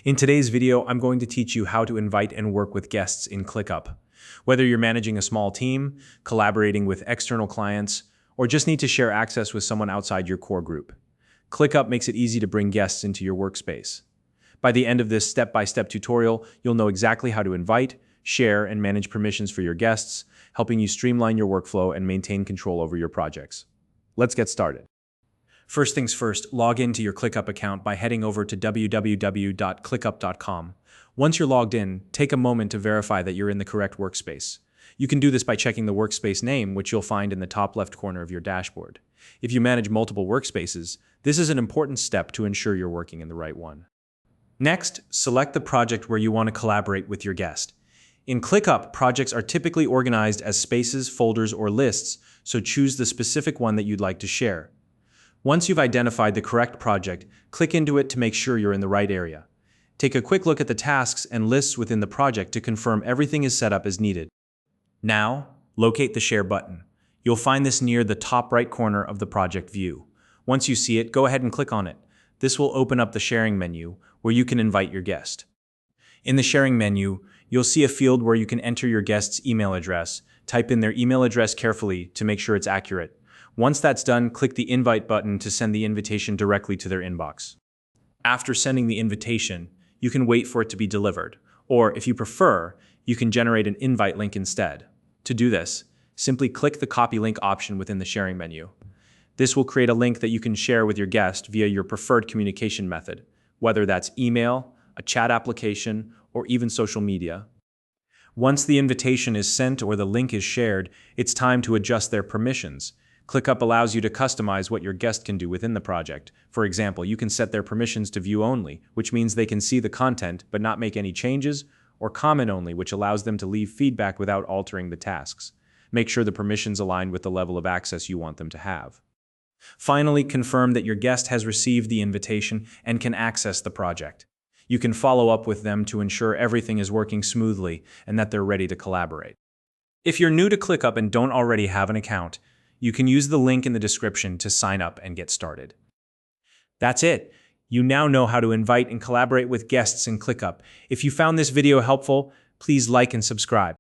In today's video, I'm going to teach you how to invite and work with guests in Clickup. Whether you're managing a small team, collaborating with external clients, or just need to share access with someone outside your core group, Clickup makes it easy to bring guests into your workspace. By the end of this step-by-step tutorial, you'll know exactly how to invite, share, and manage permissions for your guests, helping you streamline your workflow and maintain control over your projects. Let's get started. First things first, log into your Clickup account by heading over to www.clickup.com. Once you're logged in, take a moment to verify that you're in the correct workspace. You can do this by checking the workspace name, which you'll find in the top left corner of your dashboard. If you manage multiple workspaces, this is an important step to ensure you're working in the right one. Next, select the project where you want to collaborate with your guest. In Clickup, projects are typically organized as spaces, folders, or lists, so choose the specific one that you'd like to share. Once you've identified the correct project, click into it to make sure you're in the right area. Take a quick look at the tasks and lists within the project to confirm everything is set up as needed. Now, locate the Share button. You'll find this near the top right corner of the project view. Once you see it, go ahead and click on it. This will open up the sharing menu, where you can invite your guest. In the sharing menu, you'll see a field where you can enter your guest's email address. Type in their email address carefully to make sure it's accurate. Once that's done, click the Invite button to send the invitation directly to their inbox. After sending the invitation, you can wait for it to be delivered, or if you prefer, you can generate an invite link instead. To do this, simply click the Copy Link option within the sharing menu. This will create a link that you can share with your guest via your preferred communication method, whether that's email, a chat application, or even social media. Once the invitation is sent or the link is shared, it's time to adjust their permissions. Clickup allows you to customize what your guest can do within the project. For example, you can set their permissions to view only, which means they can see the content but not make any changes, or comment only, which allows them to leave feedback without altering the tasks. Make sure the permissions align with the level of access you want them to have. Finally, confirm that your guest has received the invitation and can access the project. You can follow up with them to ensure everything is working smoothly and that they're ready to collaborate. If you're new to Clickup and don't already have an account, you can use the link in the description to sign up and get started. That's it. You now know how to invite and collaborate with guests in Clickup. If you found this video helpful, please like and subscribe.